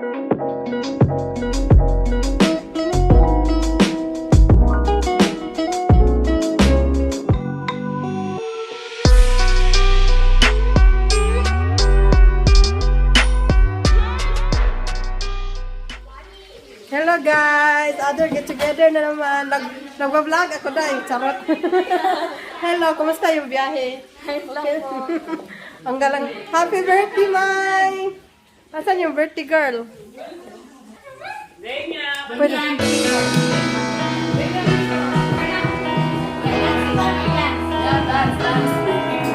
Hello guys! Other get together na naman. Nag-vlog ako dahil. Charot. Hello, kumusta yung biyahe? Hello po. Ang galang. Happy birthday, Mai! Asan yung birthday girl? Pwede.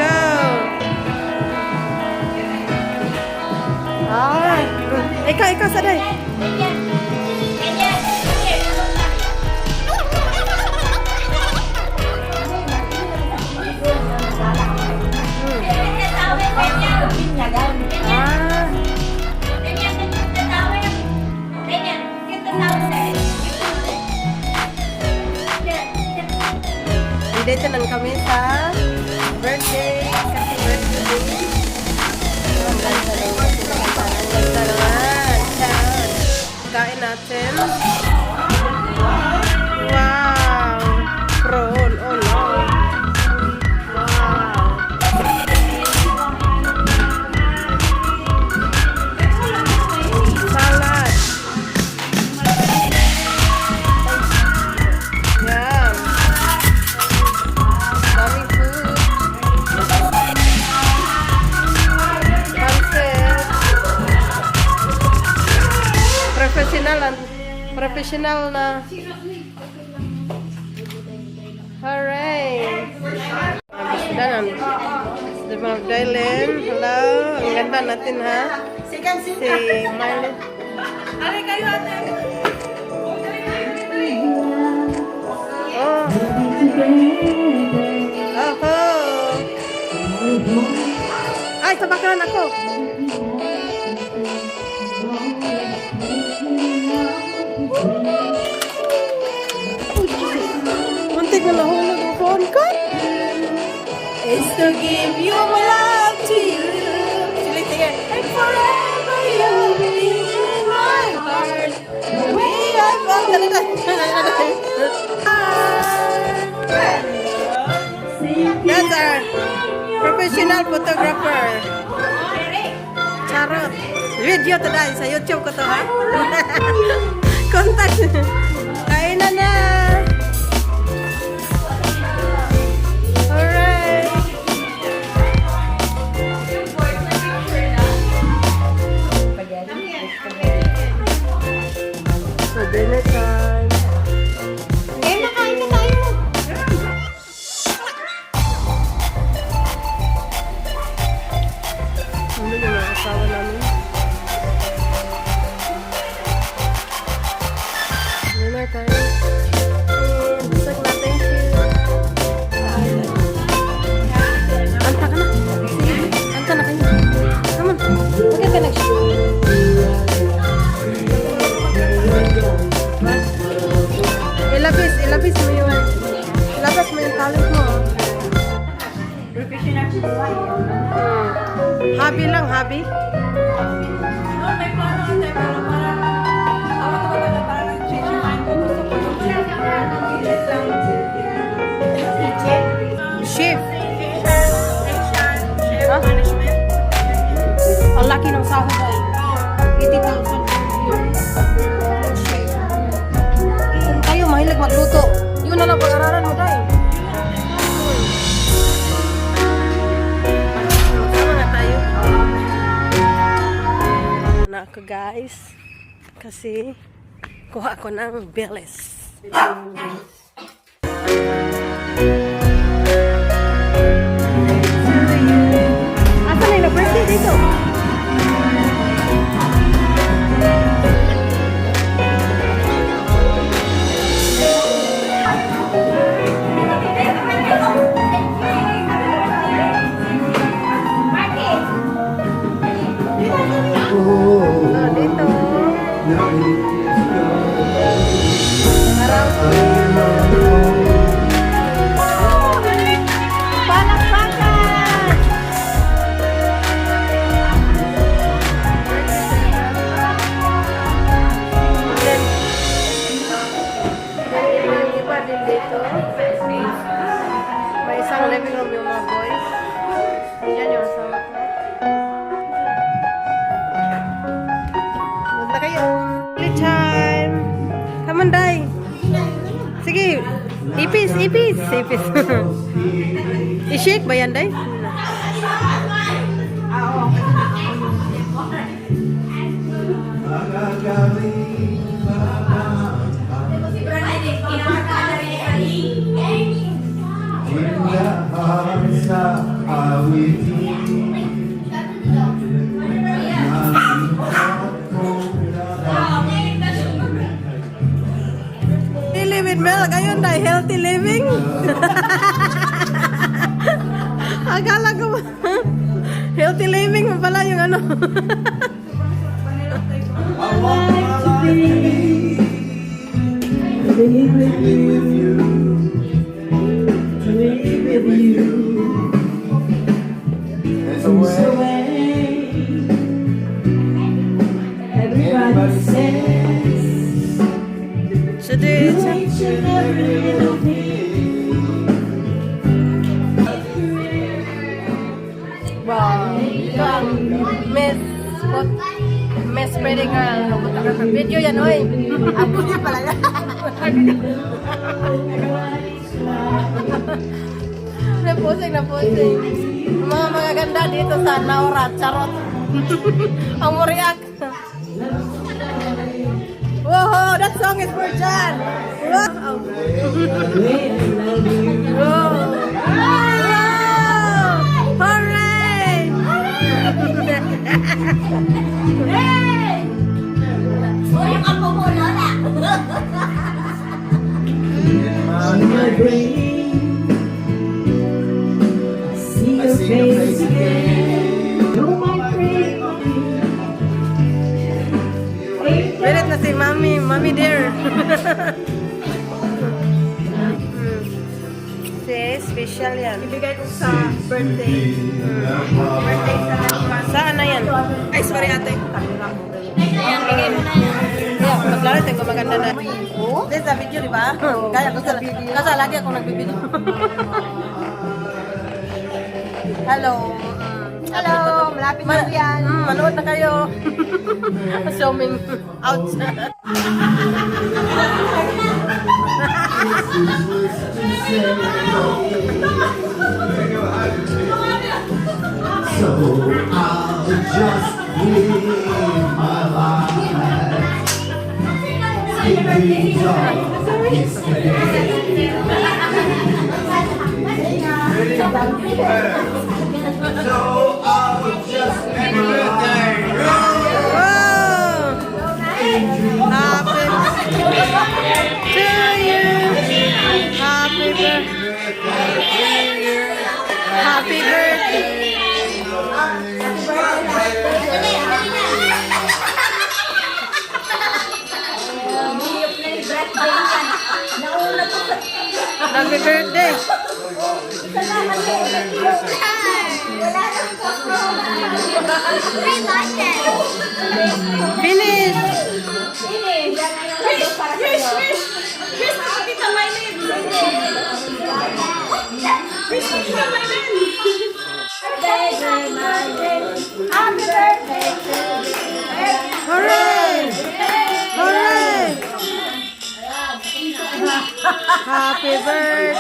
Go! Ah! Ikaw, saday. Dito lang kami sa birthday. Kasi birthday. Ang ganda naman. Ang ganda naman. Yan. Kain natin. Wow. Prawn. Oh no. Wow. Salad. Yan. Daming food. Pancit. Professional na. Hooray! Dan. Si Magdalene. Hello. Ang ganda natin ha. Si Miley. Alay kayo ate. Oh. Oho. Ay, tabakaran ako. Muntik na nahulog ang phone ko. It's to give you my love to you. Sige, sige. And forever you'll be in my heart. We are both. That's our professional photographer. Charot. Video to dahil sa YouTube ko to ha. Contact. Kainan na. Alright. So dinner time. Makain na tayo. Ano yung mga asawa namin? Dinner time. Busog na, thank you. Anta ka na. Anta na kayo. Come on. Bakit ka nag-shoot? Ilabis mo yung ilabas mo yung talent mo. Hobby lang, hobby. May plano ate, pero parang parang change your mind ko. Gusto ko Chef. Chef management. Ang laki ng sahod ay 80,000. Kung kayo mahilig magluto, yun na lang pag-aralan mo dahil. Sama na tayo. Na ako guys. Kasi kuha ko ng beles. Asan na yung birthday dito? Ipis, ipis, ipis. I-shake ba yan, Day? Live with milk, ayun, Day. Healthy living. Akala ko ba? Healthy living mo pala yung ano. Everybody says Today, wow, ito ang Miss Pretty Girl. Kapunta ka sa video yan, oy. Apo niya pala yan. Napusing. Mga magaganda dito sa Naura, charot. Ang muriak. Whoa, that song is for Jan. Wow. Wow. Hooray! Hey! Uy, ang apo mo, Lola! on my brain. I see your face again. You're my friend. Berit na si Mami dear. Special yan. Ibigay ko sa birthday. Birthday sa restaurant. Saan na yan? Ay, sorry ate. Ayan, bigay mo na yan. Yeah, maglaro tayo maganda na. Hindi sa video, di ba? Kaya kasi lagi ako nagbibideo. Hello. Hello, malapit na po yan. Manood na kayo. Assuming out. So I'll just live my life. Thinking of yesterday. So I'll just live my life. Happy to you. Happy birthday. Happy birthday. Happy birthday. Finish. Hooray! Hooray! Happy birthday.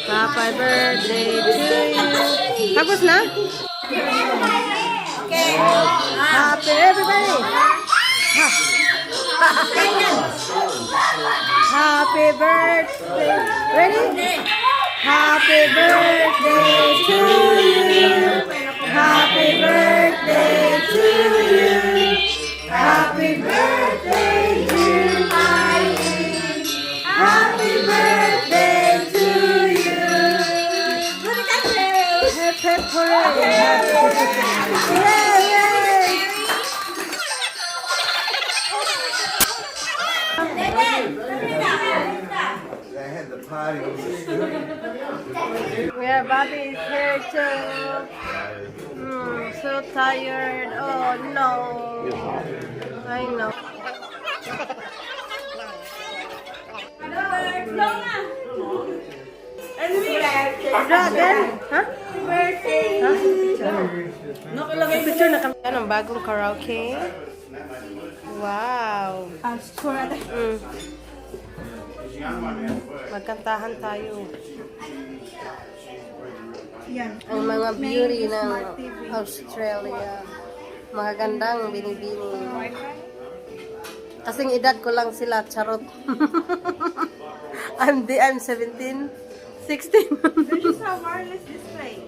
Happy birthday to you. Tapos na? Okay. Happy everybody. Happy birthday. Ready? Happy birthday to you. Happy birthday to you. Happy birthday to you. Happy birthday to you. Hip hip hooray. Yay! I had the party. Yeah, Bobby is here too. So tired. Oh no. I know. Dragon? Huh? Huh? Nakalagay mo Picture na kami. Yan ang bagong karaoke. Wow. sure ate. Magkantahan tayo. Yan. Ang mga beauty ng Smart TV. Australia. Mga gandang binibini. Kasing edad ko lang sila, charot. I'm 17, 16. They just have wireless display.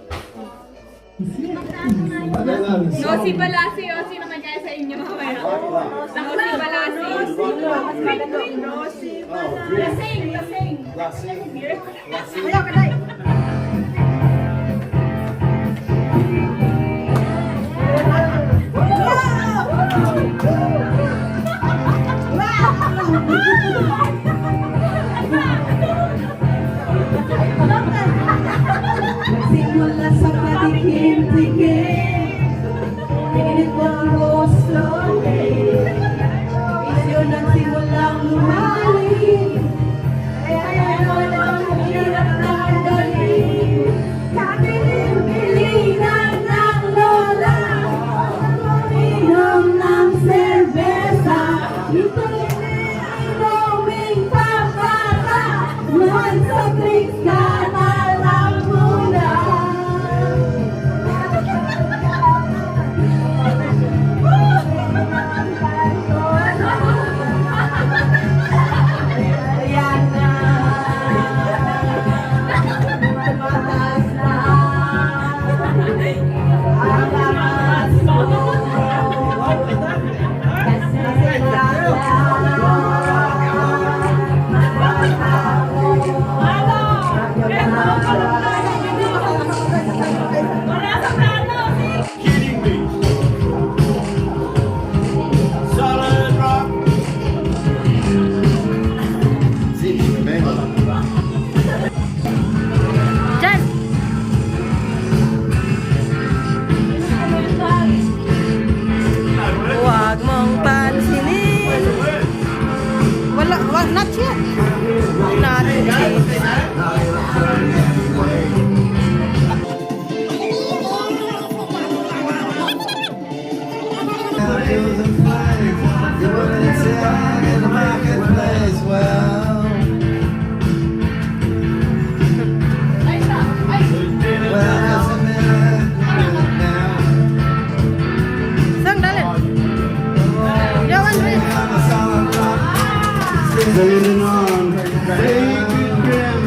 Nosy Balasi, o sino man kaya sa inyo mamaya? Nosy Balasi. Rosy. Lasing, lasing. Ayaw ka tayo. Simula sa patikim-tikim, pinit ko ang gusto. Isyo nagsimulang lumalim, kaya naman ang hirap ng galing. Kabilin-bilinan ng lola, inom ng serbesa. Ito'y inoming papata, man sa tricks ka na lang muna. Ayan na, mataas na ang lakas mo. Kasi Kidding me? Solid rock. Diyan! Huwag mong pansinin. Wala, not yet. Not yet. Sang dalin. Jawan rin. Sailing on, baby grim.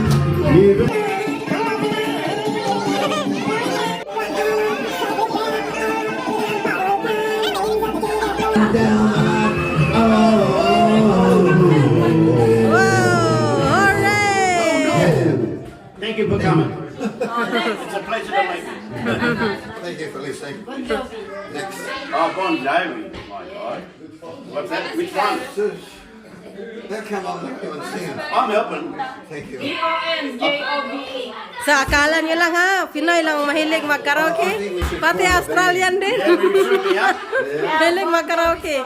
Wow! Hooray! Thank you for coming. It's a pleasure to meet you. Thank you for listening. Next. Oh, Bon Jovi, my God. What's that? Which one? Now come on, let me sing. I'm helping. Thank you. B-O-N-J-O-V-E. Sa akala nyo lang ha, Pinoy lang mahilig mag-karaoke. Pati Australian din. Yeah, will you shoot me up? Mahilig mag-karaoke.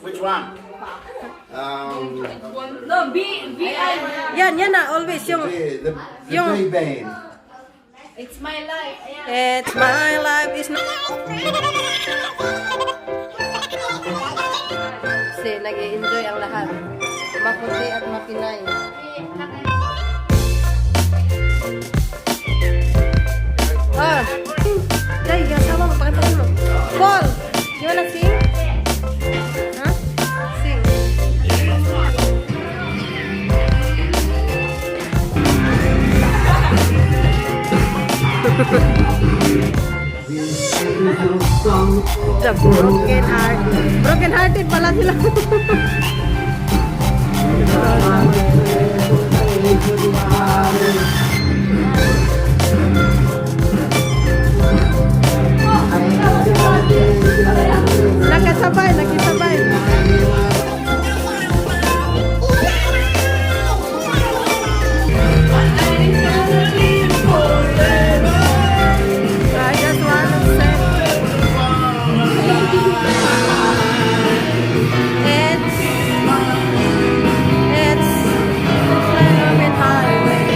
Which one? No, B-I. Yan na, always yung The Yung- B band. It's my life. Ayan. It's my life is not... Kasi nag-i-enjoy ang lahat. Maputi at mapinay. Ah! Jay, kasama mo, pakipagin mo. Paul! You wanna sing? Ha? Sing. The broken heart. Broken hearted pala sila. Nakasabay, nakisabay. I just wanna say it's the Clement Highway.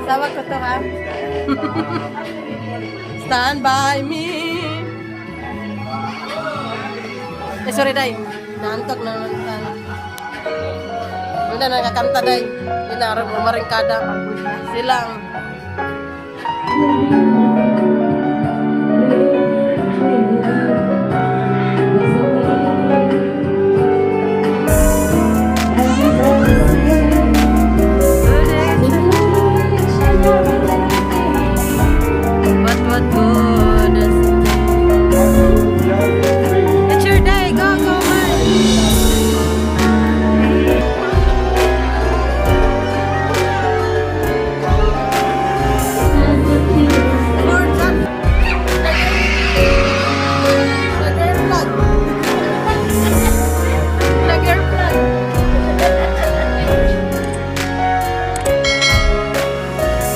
Asawa ko to ha. Stand by me. Sorry, Day. Naantok na naman. Hindi na nakakanta, Day. Hindi na umaringkada. Silang.